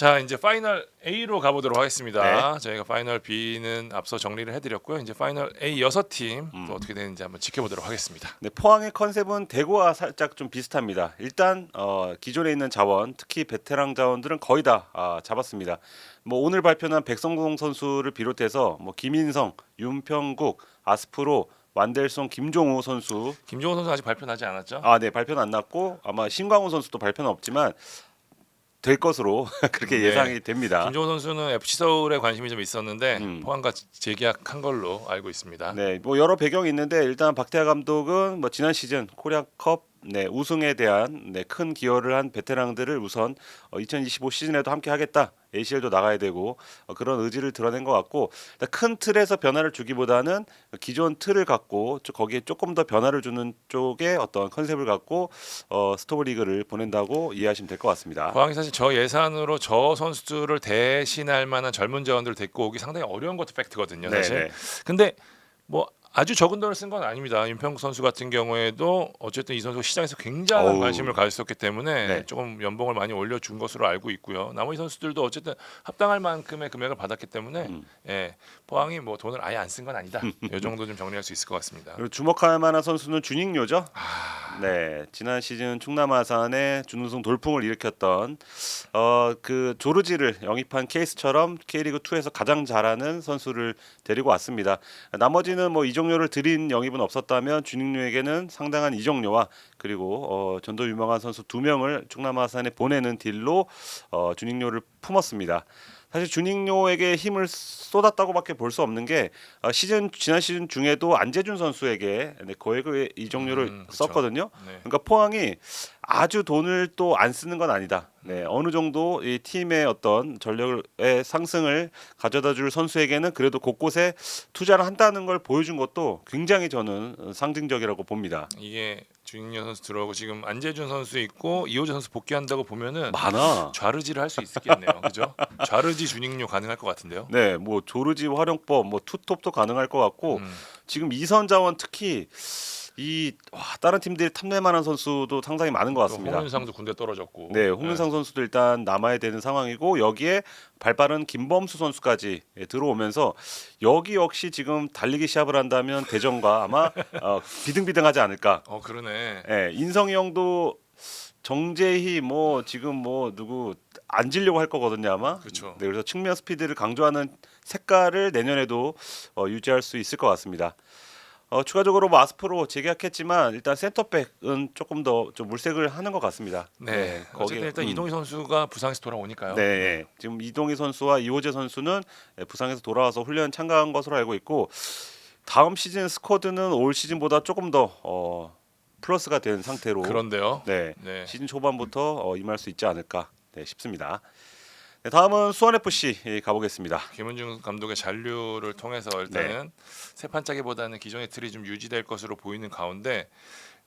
자, 이제 파이널 A로 가보도록 하겠습니다. 네. 저희가 파이널 B는 앞서 정리를 해드렸고요. 이제 파이널 A 6팀 또 어떻게 되는지 한번 지켜보도록 하겠습니다. 네, 포항의 컨셉은 대구와 살짝 좀 비슷합니다. 일단 기존에 있는 자원, 특히 베테랑 자원들은 거의 다 잡았습니다. 뭐 오늘 발표한 백성공 선수를 비롯해서 뭐 김인성, 윤평국, 아스프로, 완델송, 김종우 선수. 김종호 선수 아직 발표 나지 않았죠? 네, 발표는 안 났고 아마 신광훈 선수도 발표는 없지만 될 것으로 그렇게 네. 예상이 됩니다. 김종호 선수는 FC 서울에 관심이 좀 있었는데 포항과 재계약한 걸로 알고 있습니다. 네, 뭐 여러 배경이 있는데 일단 박태하 감독은 뭐 지난 시즌 코리아컵 우승에 대한 큰 기여를 한 베테랑들을 우선 2025 시즌에도 함께 하겠다. ACL도 나가야 되고 그런 의지를 드러낸 것 같고 일단 큰 틀에서 변화를 주기보다는 기존 틀을 갖고 거기에 조금 더 변화를 주는 쪽에 어떤 컨셉을 갖고 스토브 리그를 보낸다고 이해하시면 될 것 같습니다. 포항이 사실 저 예산으로 저 선수들을 대신할 만한 젊은 자원들을 데리고 오기 상당히 어려운 것도 팩트거든요, 사실. 네네. 근데 뭐 아주 적은 돈을 쓴 건 아닙니다. 윤평국 선수 같은 경우에도 어쨌든 이 선수가 시장에서 굉장한 어우. 관심을 가졌었기 때문에 네. 조금 연봉을 많이 올려준 것으로 알고 있고요. 나머지 선수들도 어쨌든 합당할 만큼의 금액을 받았기 때문에 예, 포항이 뭐 돈을 아예 안 쓴 건 아니다. 이 정도 좀 정리할 수 있을 것 같습니다. 그리고 주목할 만한 선수는 준익료죠. 네, 지난 시즌 충남 아산에 준우승 돌풍을 일으켰던 그 조르지를 영입한 케이스처럼 K리그 2에서 가장 잘하는 선수를 데리고 왔습니다. 나머지는 뭐 이적료를 드린 영입은 없었다면 준익료에게는 상당한 이적료와 그리고 전도 유명한 선수 2명을 충남 아산에 보내는 딜로 준익료를 품었습니다. 사실 준익료에게 힘을 쏟았다고밖에 볼 수 없는 게 지난 시즌 중에도 안재준 선수에게 거액의 이적료를 그렇죠. 썼거든요. 네. 그러니까 포항이 아주 돈을 또 안 쓰는 건 아니다. 네, 어느 정도 이 팀의 어떤 전력의 상승을 가져다줄 선수에게는 그래도 곳곳에 투자를 한다는 걸 보여준 것도 굉장히 저는 상징적이라고 봅니다. 이게 주인영 선수 들어오고 지금 안재준 선수 있고 이호재 선수 복귀한다고 보면은 많아. 좌르지를 할 수 있겠네요. 그죠? 좌르지 준익료 가능할 것 같은데요. 네, 뭐 조르지 활용법, 뭐 투톱도 가능할 것 같고 지금 이선 자원 특히 다른 팀들이 탐낼만한 선수도 상당히 많은 것 또 같습니다. 홍윤상도 군대 떨어졌고. 네, 홍윤상 선수도 일단 남아야 되는 상황이고 여기에 발빠른 김범수 선수까지 들어오면서 여기 역시 지금 달리기 시합을 한다면 대전과 아마 비등비등하지 않을까. 그러네. 네, 인성이 형도 정재희 뭐 지금 뭐 누구 앉으려고 할 거거든요 아마. 그렇죠. 네, 그래서 측면 스피드를 강조하는 색깔을 내년에도 유지할 수 있을 것 같습니다. 추가적으로 뭐 아스프로 재계약했지만 일단 센터백은 조금 더 좀 물색을 하는 것 같습니다. 네. 어쨌든 일단 이동희 선수가 부상에서 돌아오니까요. 네, 지금 이동희 선수와 이호재 선수는 부상에서 돌아와서 훈련 참가한 것으로 알고 있고 다음 시즌 스쿼드는 올 시즌보다 조금 더 플러스가 된 상태로 그런데요. 네, 네. 시즌 초반부터 임할 수 있지 않을까 싶습니다. 네, 다음은 수원 FC 가보겠습니다. 김은중 감독의 잔류를 통해서 일단은 새 판짜기보다는 기존의 틀이 좀 유지될 것으로 보이는 가운데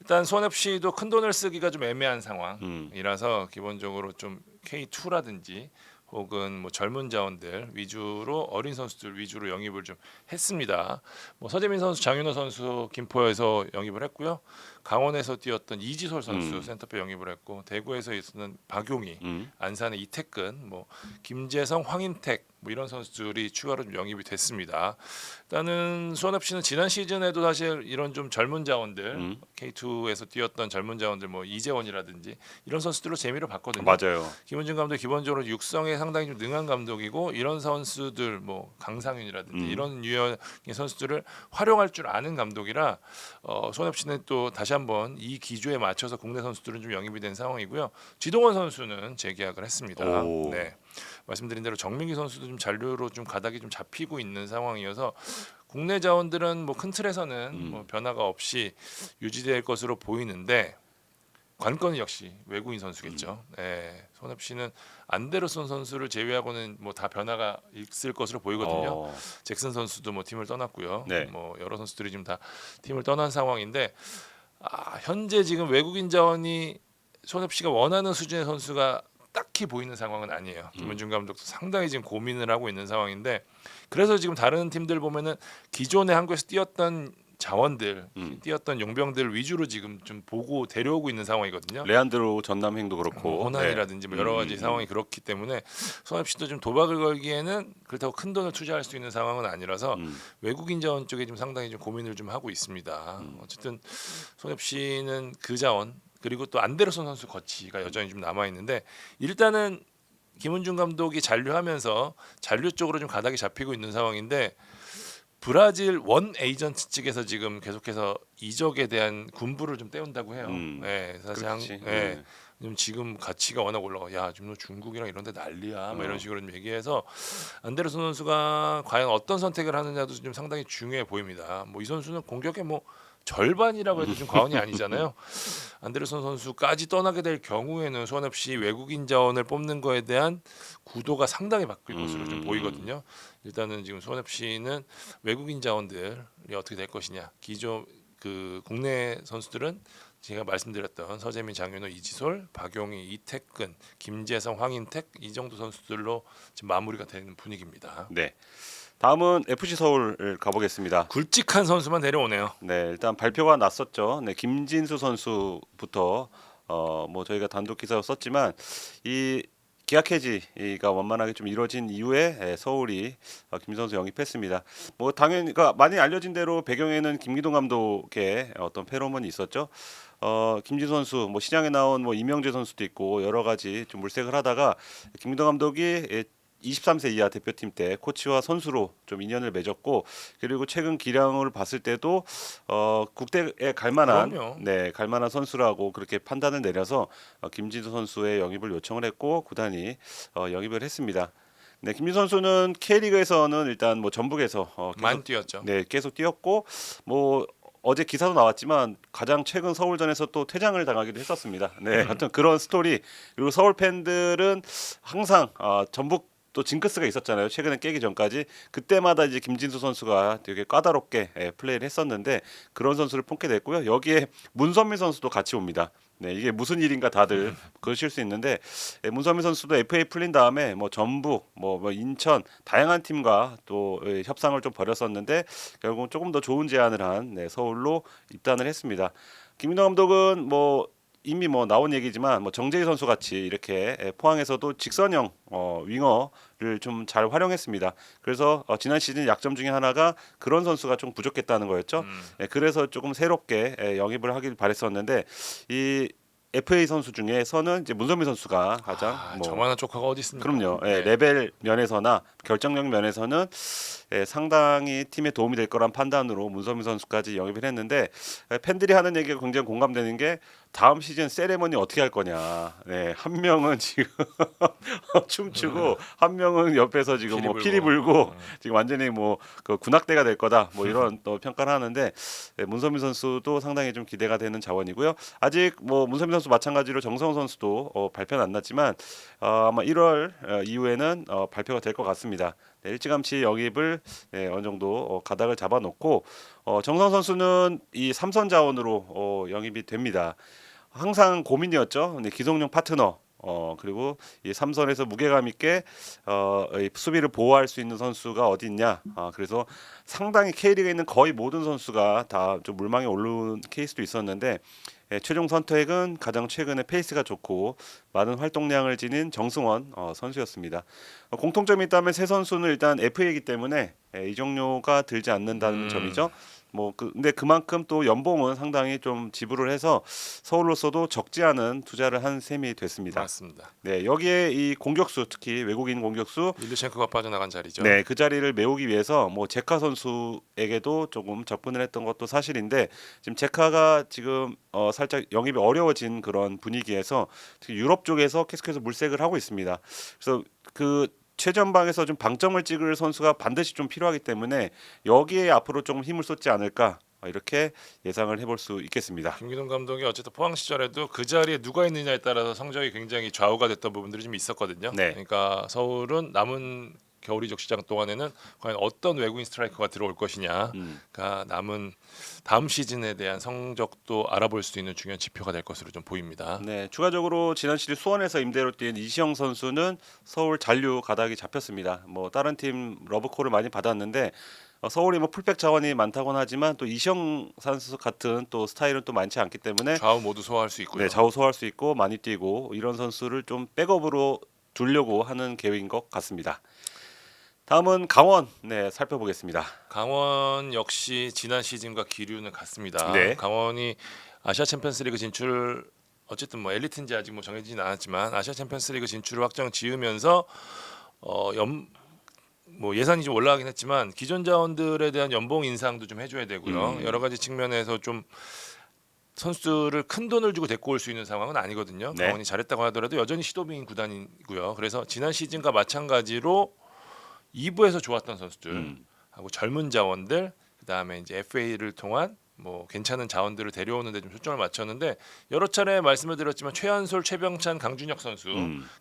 일단 수원 FC도 큰 돈을 쓰기가 좀 애매한 상황이라서 기본적으로 좀 K2라든지 혹은 뭐 젊은 자원들 위주로 어린 선수들 위주로 영입을 좀 했습니다. 뭐 서재민 선수, 장윤호 선수 김포에서 영입을 했고요. 강원에서 뛰었던 이지솔 선수 센터백 영입을 했고 대구에서 있었던 박용희, 안산의 이태근, 뭐 김재성, 황인택 뭐 이런 선수들이 추가로 좀 영입이 됐습니다. 일단은 수원 FC는 지난 시즌에도 사실 이런 좀 젊은 자원들 K2에서 뛰었던 젊은 자원들 뭐 이재원이라든지 이런 선수들로 재미를 봤거든요. 맞아요. 김은중 감독 기본적으로 육성에 상당히 좀 능한 감독이고 이런 선수들 뭐 강상윤이라든지 이런 유형의 선수들을 활용할 줄 아는 감독이라 수원 FC는 또 다시 한번 이 기조에 맞춰서 국내 선수들은 좀 영입이 된 상황이고요. 지동원 선수는 재계약을 했습니다. 오. 네. 말씀드린 대로 정민기 선수도 좀 잔류로 좀 가닥이 좀 잡히고 있는 상황이어서 국내 자원들은 뭐 큰 틀에서는 뭐 변화가 없이 유지될 것으로 보이는데 관건은 역시 외국인 선수겠죠. 네, 손흥 씨는 안데르손 선수를 제외하고는 뭐 다 변화가 있을 것으로 보이거든요. 잭슨 선수도 뭐 팀을 떠났고요. 네. 뭐 여러 선수들이 지금 다 팀을 떠난 상황인데 현재 지금 외국인 자원이 손흥 씨가 원하는 수준의 선수가 딱히 보이는 상황은 아니에요. 김은중 감독도 상당히 지금 고민을 하고 있는 상황인데 그래서 지금 다른 팀들 보면은 기존에 한국에서 뛰었던 자원들 뛰었던 용병들 위주로 지금 좀 보고 데려오고 있는 상황이거든요. 레안드로 전남행도 그렇고 뭐 호난이라든지 뭐 여러 가지 상황이 그렇기 때문에 손 FC도 좀 도박을 걸기에는 그렇다고 큰 돈을 투자할 수 있는 상황은 아니라서 외국인 자원 쪽에 좀 상당히 좀 고민을 좀 하고 있습니다. 어쨌든 손 FC는 그 자원 그리고 또 안데르손 선수 거치가 여전히 좀 남아 있는데 일단은 김은중 감독이 잔류하면서 잔류 쪽으로 좀 가닥이 잡히고 있는 상황인데 브라질 원 에이전트 측에서 지금 계속해서 이적에 대한 군부를 좀 떼운다고 해요. 예, 사실 그렇지. 지금 가치가 워낙 올라가. 야, 지금 너 중국이랑 이런데 난리야. 뭐 이런 식으로 좀 얘기해서 안데르손 선수가 과연 어떤 선택을 하느냐도 좀 상당히 중요해 보입니다. 뭐 이 선수는 공격의 뭐 절반이라고 해도 좀 과언이 아니잖아요. 안데르손 선수까지 떠나게 될 경우에는 수원 FC 외국인 자원을 뽑는 거에 대한 구도가 상당히 바뀔 것으로 좀 보이거든요. 일단은 지금 수원 FC는 외국인 자원들이 어떻게 될 것이냐. 기존 그 국내 선수들은 제가 말씀드렸던 서재민, 장윤호, 이지솔, 박용희, 이태근, 김재성, 황인택 이 정도 선수들로 지금 마무리가 되는 분위기입니다. 네. 다음은 FC 서울을 가보겠습니다. 굵직한 선수만 데려오네요. 네, 일단 발표가 났었죠. 네, 김진수 선수부터 뭐 저희가 단독 기사로 썼지만 이 계약 해지가 원만하게 좀 이루어진 이후에 서울이 김 선수 영입했습니다. 뭐 당연히 그러니까 많이 알려진 대로 배경에는 김기동 감독의 어떤 페로몬이 있었죠. 김진수 선수 뭐 시장에 나온 뭐 이명재 선수도 있고 여러 가지 좀 물색을 하다가 김기동 감독이 23세 이하 대표팀 때 코치와 선수로 좀 인연을 맺었고 그리고 최근 기량을 봤을 때도 국대에 갈만한 그럼요. 갈만한 선수라고 그렇게 판단을 내려서 김진수 선수의 영입을 요청을 했고 구단이 영입을 했습니다. 네, 김진수 선수는 K리그에서는 일단 뭐 전북에서 많이 뛰었죠. 네, 계속 뛰었고 뭐 어제 기사도 나왔지만 가장 최근 서울전에서 또 퇴장을 당하기도 했었습니다. 네, 하여튼 그런 스토리 그리고 서울 팬들은 항상 전북 또 징크스가 있었잖아요. 최근에 깨기 전까지 그때마다 이제 김진수 선수가 되게 까다롭게 플레이를 했었는데 그런 선수를 뽑게 됐고요. 여기에 문선민 선수도 같이 옵니다. 네, 이게 무슨 일인가 다들 그러실 수 있는데 문선민 선수도 FA 풀린 다음에 뭐 전북, 뭐 인천 다양한 팀과 또 협상을 좀 벌였었는데 결국 조금 더 좋은 제안을 한 서울로 입단을 했습니다. 김민호 감독은 뭐 이미 뭐 나온 얘기지만 뭐 정재희 선수 같이 이렇게 포항에서도 직선형 윙어를 좀 잘 활용했습니다. 그래서 지난 시즌 약점 중에 하나가 그런 선수가 좀 부족했다는 거였죠. 그래서 조금 새롭게 영입을 하길 바랬었는데 이 FA 선수 중에서는 이제 문선민 선수가 가장 저만한 조커가 어디 있습니까? 그럼요. 네. 레벨 면에서나 결정력 면에서는 상당히 팀에 도움이 될 거란 판단으로 문선민 선수까지 영입을 했는데 팬들이 하는 얘기가 굉장히 공감되는 게 다음 시즌 세레머니 어떻게 할 거냐. 네, 한 명은 지금 춤추고 한 명은 옆에서 지금 피리 불고 지금 완전히 뭐 그 군악대가 될 거다. 뭐 이런 또 평가를 하는데 문선민 선수도 상당히 좀 기대가 되는 자원이고요. 아직 뭐 문선민 선수 마찬가지로 정성호 선수도 발표는 안 났지만 아마 1월 이후에는 발표가 될 것 같습니다. 네, 일찌감치 영입을 어느 정도 가닥을 잡아놓고 정성 선수는 이 삼선 자원으로 영입이 됩니다. 항상 고민이었죠. 네, 기성용 파트너 그리고 이 삼선에서 무게감 있게 이 수비를 보호할 수 있는 선수가 어디 있냐. 그래서 상당히 K리그에 있는 거의 모든 선수가 다 좀 물망에 오른 케이스도 있었는데 최종 선택은 가장 최근에 페이스가 좋고 많은 활동량을 지닌 정승원 선수였습니다. 공통점이 있다면 세 선수는 일단 FA이기 때문에 이적료가 들지 않는다는 점이죠. 근데 그만큼 또 연봉은 상당히 좀 지불을 해서 서울로서도 적지 않은 투자를 한 셈이 됐습니다. 맞습니다. 네, 여기에 이 공격수 특히 외국인 공격수 일루첸코가 빠져나간 자리죠. 네, 그 자리를 메우기 위해서 뭐 제카 선수에게도 조금 접근을 했던 것도 사실인데 지금 제카가 지금 살짝 영입이 어려워진 그런 분위기에서 특히 유럽 쪽에서 계속해서 물색을 하고 있습니다. 그래서 그 최전방에서 좀 방점을 찍을 선수가 반드시 좀 필요하기 때문에 여기에 앞으로 좀 힘을 쏟지 않을까 이렇게 예상을 해볼 수 있겠습니다. 김기동 감독이 어쨌든 포항 시절에도 그 자리에 누가 있느냐에 따라서 성적이 굉장히 좌우가 됐던 부분들이 좀 있었거든요. 네. 그러니까 서울은 남은 겨울 이적 시장 동안에는 과연 어떤 외국인 스트라이커가 들어올 것이냐가 남은 다음 시즌에 대한 성적도 알아볼 수 있는 중요한 지표가 될 것으로 좀 보입니다. 네, 추가적으로 지난 시즌 수원에서 임대로 뛴 이시영 선수는 서울 잔류 가닥이 잡혔습니다. 뭐 다른 팀 러브콜을 많이 받았는데 서울이 뭐 풀백 자원이 많다고는 하지만 또 이시영 선수 같은 또 스타일은 또 많지 않기 때문에 좌우 모두 소화할 수 있고요. 네, 좌우 소화할 수 있고 많이 뛰고 이런 선수를 좀 백업으로 두려고 하는 계획인 것 같습니다. 다음은 강원 살펴보겠습니다. 강원 역시 지난 시즌과 기류는 같습니다. 네. 강원이 아시아 챔피언스리그 진출 어쨌든 뭐 엘리트인지 아직 뭐 정해지진 않았지만 아시아 챔피언스리그 진출을 확정 지으면서 뭐 예산이 좀 올라가긴 했지만 기존 자원들에 대한 연봉 인상도 좀 해줘야 되고요. 여러 가지 측면에서 좀 선수들을 큰 돈을 주고 데리고 올 수 있는 상황은 아니거든요. 네. 강원이 잘했다고 하더라도 여전히 시도빙 구단이고요. 그래서 지난 시즌과 마찬가지로 2부에서 좋았던 선수들 하고 젊은 자원들 그다음에 이제 FA를 통한 뭐 괜찮은 자원들을 데려오는 데 좀 초점을 맞췄는데 여러 차례 말씀을 드렸지만 최한솔, 최병찬, 강준혁 선수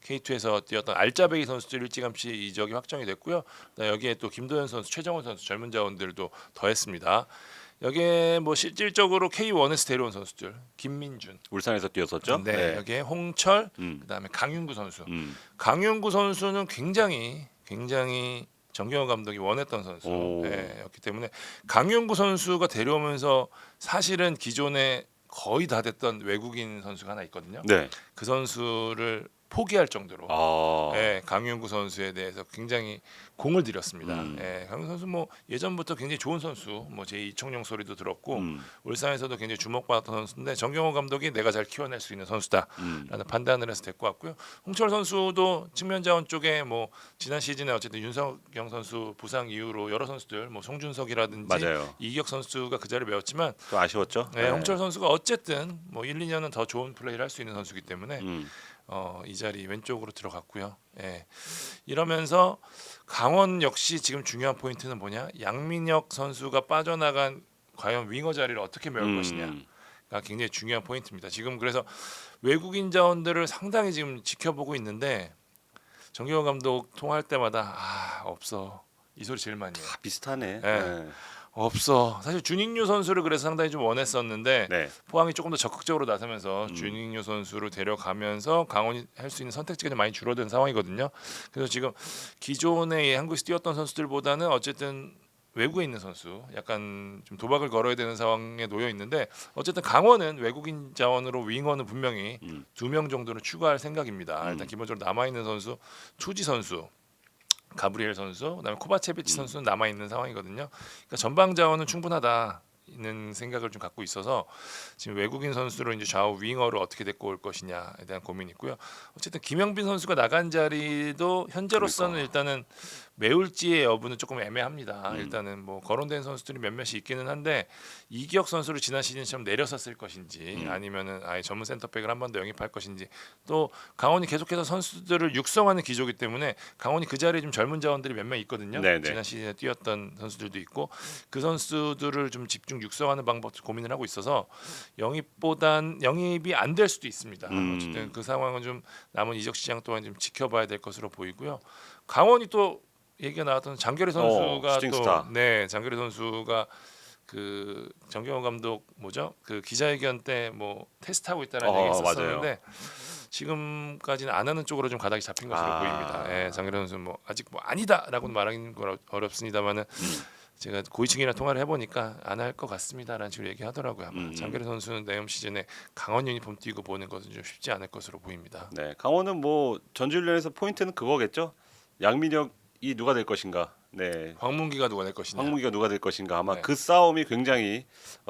K2에서 뛰었던 알짜배기 선수들 일찌감치 이적이 확정이 됐고요. 여기에 또 김도현 선수, 최정원 선수 젊은 자원들도 더했습니다. 여기에 뭐 실질적으로 K1에서 데려온 선수들 김민준, 울산에서 뛰었었죠. 네, 여기에 홍철, 그다음에 강윤구 선수. 음. 강윤구 선수는 굉장히 정경호 감독이 원했던 선수였기 때문에 강윤구 선수가 데려오면서 사실은 기존에 거의 다 됐던 외국인 선수가 하나 있거든요. 네. 그 선수를 포기할 정도로 아. 강윤구 선수에 대해서 굉장히 공을 들였습니다. 강윤구 선수 뭐 예전부터 굉장히 좋은 선수, 뭐 제 이청용 소리도 들었고 울산에서도 굉장히 주목받았던 선수인데 정경호 감독이 내가 잘 키워낼 수 있는 선수다라는 판단을 해서 데리고 왔고요. 홍철 선수도 측면 자원 쪽에 뭐 지난 시즌에 어쨌든 윤석영 선수 부상 이후로 여러 선수들 뭐 송준석이라든지 맞아요. 이기혁 선수가 그 자리를 메웠지만 좀 아쉬웠죠. 홍철 선수가 어쨌든 뭐 1, 2년은 더 좋은 플레이를 할 수 있는 선수이기 때문에 이 자리 왼쪽으로 들어갔고요. 이러면서 강원 역시 지금 중요한 포인트는 뭐냐? 양민혁 선수가 빠져나간 과연 윙어 자리를 어떻게 메울 것이냐가 굉장히 중요한 포인트입니다. 지금 그래서 외국인 자원들을 상당히 지금 지켜보고 있는데 정경호 감독 통화할 때마다 없어 이 소리 제일 많이 해요. 다 비슷하네. 네. 없어. 사실 준익류 선수를 그래서 상당히 좀 원했었는데 네. 포항이 조금 더 적극적으로 나서면서 준익류 선수를 데려가면서 강원이 할 수 있는 선택지가 좀 많이 줄어든 상황이거든요. 그래서 지금 기존에 한국에서 뛰었던 선수들보다는 어쨌든 외국에 있는 선수, 약간 좀 도박을 걸어야 되는 상황에 놓여 있는데 어쨌든 강원은 외국인 자원으로 윙어는 분명히 2명 정도는 추가할 생각입니다. 일단 기본적으로 남아 있는 선수, 투지 선수. 가브리엘 선수, 그다음에 코바체비치 선수는 남아 있는 상황이거든요. 그러니까 전방 자원은 충분하다는 생각을 좀 갖고 있어서 지금 외국인 선수로 이제 좌우 윙어를 어떻게 데리고 올 것이냐에 대한 고민이 있고요. 어쨌든 김영빈 선수가 나간 자리도 현재로서는 일단은 메울지의 여부는 조금 애매합니다. 일단은 뭐 거론된 선수들이 몇몇이 있기는 한데 이기혁 선수를 지난 시즌처럼 내려서 쓸 것인지 아니면은 아예 전문 센터백을 한 번 더 영입할 것인지 또 강원이 계속해서 선수들을 육성하는 기조이기 때문에 강원이 그 자리에 좀 젊은 자원들이 몇몇 있거든요. 네네. 지난 시즌에 뛰었던 선수들도 있고 그 선수들을 좀 집중 육성하는 방법도 고민을 하고 있어서 영입이 안 될 수도 있습니다. 어쨌든 그 상황은 좀 남은 이적 시장 동안 좀 지켜봐야 될 것으로 보이고요. 강원이 또 얘기가 나왔던 장결희 선수가 슈팅스타. 장결희 선수가 그 정경호 감독 그 기자회견 때 뭐 테스트하고 있다는 얘기 했었는데 지금까지는 안 하는 쪽으로 좀 가닥이 잡힌 것으로 보입니다. 장결희 선수 뭐 아직 뭐 아니다라고는 말하기는 어렵습니다만은 제가 고위층이랑 통화를 해보니까 안 할 것 같습니다라는 식으로 얘기하더라고요. 장결희 선수는 내년 시즌에 강원 유니폼 뛰고 보는 것은 좀 쉽지 않을 것으로 보입니다. 네, 강원은 뭐 전주훈련에서 포인트는 그거겠죠. 양민혁이 누가 될 것인가. 네, 황문기가 누가 될 것이냐. 황무기가 누가 될 것인가. 아마 네. 그 싸움이 굉장히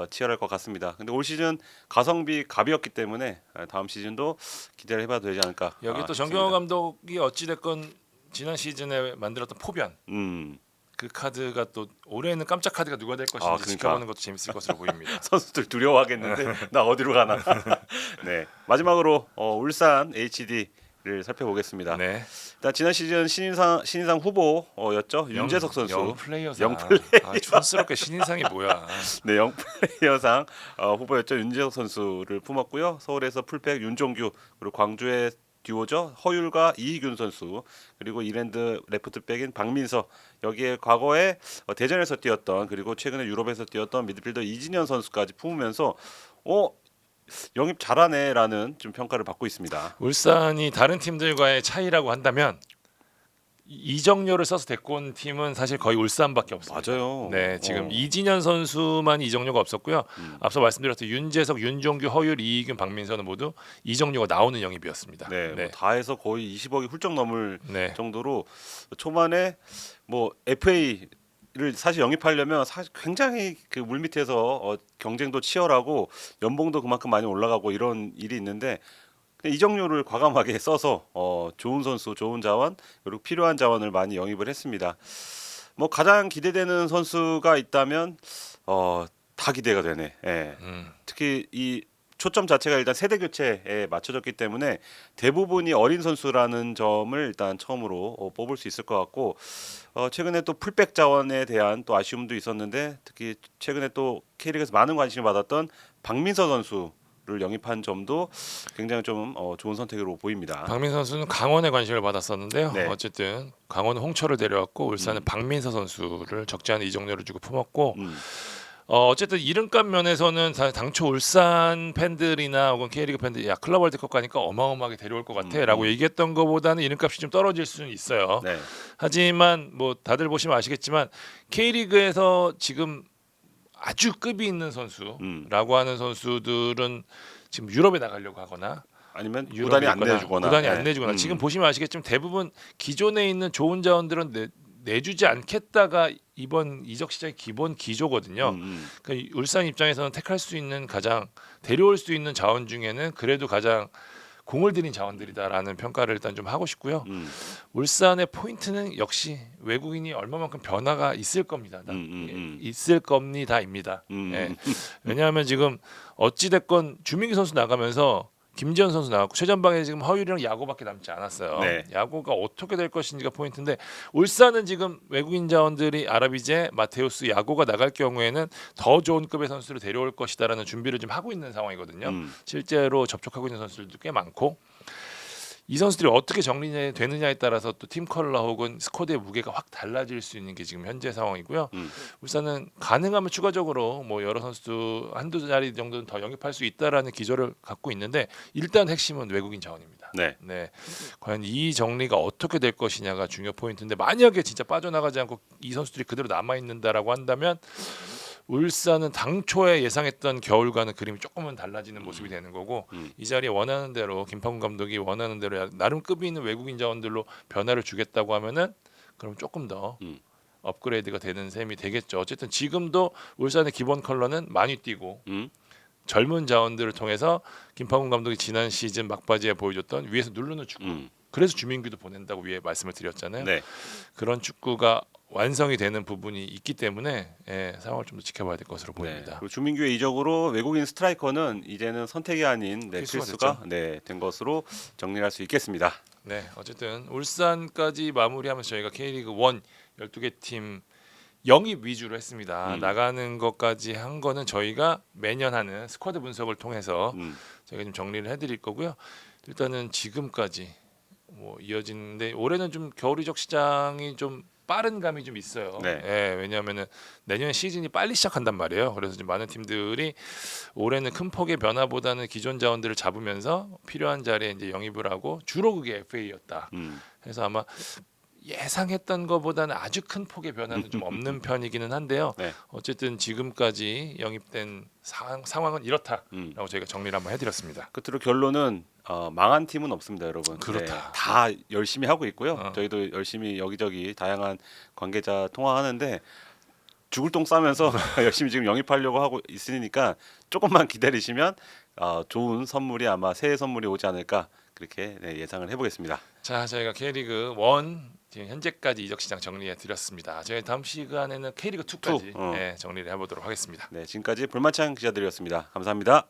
치열할 것 같습니다. 근데 올 시즌 가성비 갑이었기 때문에 다음 시즌도 기대를 해봐도 되지 않을까. 여기 또 정경호 감독이 어찌 됐건 지난 시즌에 만들었던 포변 그 카드가 또 올해는 깜짝 카드가 누가 될 것인지 그러니까. 지켜보는 것도 재밌을 것으로 보입니다. 선수들 두려워하겠는데 나 어디로 가나. 네, 마지막으로 울산 HD를 살펴보겠습니다. 네. 일단 지난 시즌 신인상 후보였죠. 윤재석 선수. 영플레이어상. 영플레이어. 촌스럽게 신인상이 뭐야. 네, 영플레이어상 후보였죠. 윤재석 선수를 품었고요. 서울에서 풀백 윤종규 그리고 광주의 듀오죠. 허율과 이희균 선수 그리고 이랜드 레프트백인 박민서 여기에 과거에 대전에서 뛰었던 그리고 최근에 유럽에서 뛰었던 미드필더 이진현 선수까지 품으면서 영입 잘하네라는 좀 평가를 받고 있습니다. 울산이 다른 팀들과의 차이라고 한다면 이정료를 써서 데리고 온 팀은 사실 거의 울산밖에 없습니다. 맞아요. 네, 지금 이진현 선수만 이정료가 없었고요. 앞서 말씀드렸던 윤재석, 윤종규, 허율, 이희균, 박민서는 모두 이정료가 나오는 영입이었습니다. 네, 뭐 다 해서 거의 20억이 훌쩍 넘을 네. 정도로 초반에 뭐 FA를 사실 영입하려면 사실 굉장히 그 물밑에서 경쟁도 치열하고 연봉도 그만큼 많이 올라가고 이런 일이 있는데 이정료를 과감하게 써서 좋은 선수, 좋은 자원 그리고 필요한 자원을 많이 영입을 했습니다. 뭐 가장 기대되는 선수가 있다면 다 기대가 되네. 예. 특히 이 초점 자체가 일단 세대 교체에 맞춰졌기 때문에 대부분이 어린 선수라는 점을 일단 처음으로 뽑을 수 있을 것 같고 최근에 또 풀백 자원에 대한 또 아쉬움도 있었는데 특히 최근에 또 K리그에서 많은 관심을 받았던 박민서 선수를 영입한 점도 굉장히 좀 좋은 선택으로 보입니다. 박민서 선수는 강원에 관심을 받았었는데요. 네. 어쨌든 강원은 홍철을 데려왔고 울산은 박민서 선수를 적지 않은 이정료를 주고 품었고 어쨌든 이름값 면에서는 사실 당초 울산 팬들이나 혹은 K리그 팬들이 야 클럽 월드컵 가니까 어마어마하게 데려올 것 같아라고 얘기했던 것보다는 이름값이 좀 떨어질 수는 있어요. 네. 하지만 뭐 다들 보시면 아시겠지만 K리그에서 지금 아주 급이 있는 선수라고 하는 선수들은 지금 유럽에 나가려고 하거나 아니면 유럽에 구단이 안 있거나 내주거나 구단이 안 네. 내주거나 지금 보시면 아시겠지만 대부분 기존에 있는 좋은 자원들은 내주지 않겠다가 이번 이적 시장의 기본 기조거든요. 그러니까 울산 입장에서는 택할 수 있는 가장 데려올 수 있는 자원 중에는 그래도 가장 공을 들인 자원들이다라는 평가를 일단 좀 하고 싶고요. 울산의 포인트는 역시 외국인이 얼마만큼 변화가 있을 겁니다. 있을 겁니다입니다. 예. 왜냐하면 지금 어찌 됐건 주민기 선수 나가면서 김지현 선수 나왔고 최전방에 지금 허율이랑 야구밖에 남지 않았어요. 네. 야구가 어떻게 될 것인지가 포인트인데 울산은 지금 외국인 자원들이 아라비제, 마테우스, 야구가 나갈 경우에는 더 좋은 급의 선수를 데려올 것이다라는 준비를 좀 하고 있는 상황이거든요. 실제로 접촉하고 있는 선수들도 꽤 많고 이 선수들이 어떻게 정리되느냐에 따라서 또 팀 컬러 혹은 스쿼드의 무게가 확 달라질 수 있는 게 지금 현재 상황이고요. 울산은 가능하면 추가적으로 뭐 여러 선수 한두 자리 정도는 더 영입할 수 있다라는 기조를 갖고 있는데 일단 핵심은 외국인 자원입니다. 네. 과연 이 정리가 어떻게 될 것이냐가 중요 포인트인데 만약에 진짜 빠져나가지 않고 이 선수들이 그대로 남아 있는다라고 한다면 울산은 당초에 예상했던 겨울과는 그림이 조금은 달라지는 모습이 되는 거고 이 자리에 원하는 대로 김판군 감독이 원하는 대로 나름 급이 있는 외국인 자원들로 변화를 주겠다고 하면은 그럼 조금 더 업그레이드가 되는 셈이 되겠죠. 어쨌든 지금도 울산의 기본 컬러는 많이 뛰고 젊은 자원들을 통해서 김판군 감독이 지난 시즌 막바지에 보여줬던 위에서 누르는 축구. 그래서 주민규도 보낸다고 위에 말씀을 드렸잖아요. 네. 그런 그런 축구가 완성이 되는 부분이 있기 때문에 상황을 좀 더 지켜봐야 될 것으로 보입니다. 그리고 주민규의 이적으로 외국인 스트라이커는 이제는 선택이 아닌 필수가 된 것으로 정리할 수 있겠습니다. 네, 어쨌든 울산까지 마무리하면서 저희가 K리그 1 12개 팀 영입 위주로 했습니다. 나가는 것까지 한 거는 저희가 매년 하는 스쿼드 분석을 통해서 저희가 좀 정리를 해드릴 거고요. 일단은 지금까지 뭐 이어지는데 올해는 좀 겨울 이적 시장이 좀 빠른 감이 좀 있어요. 네. 왜냐하면은 내년 시즌이 빨리 시작한단 말이에요. 그래서 지금 많은 팀들이 올해는 큰 폭의 변화보다는 기존 자원들을 잡으면서 필요한 자리에 이제 영입을 하고 주로 그게 FA였다. 그래서 아마 예상했던 것보다는 아주 큰 폭의 변화는 좀 없는 편이기는 한데요. 네. 어쨌든 지금까지 영입된 상황은 이렇다라고 저희가 정리를 한번 해드렸습니다. 끝으로 결론은 망한 팀은 없습니다, 여러분. 그렇다. 네, 다 열심히 하고 있고요. 저희도 열심히 여기저기 다양한 관계자 통화하는데 죽을 똥 싸면서 열심히 지금 영입하려고 하고 있으니까 조금만 기다리시면 좋은 선물이 아마 새해 선물이 오지 않을까 그렇게 예상을 해보겠습니다. 자, 저희가 K리그 1 지금 현재까지 이적 시장 정리해 드렸습니다. 저희 다음 시간에는 K리그 2까지 정리를 해보도록 하겠습니다. 네, 지금까지 불만찬 기자들이었습니다. 감사합니다.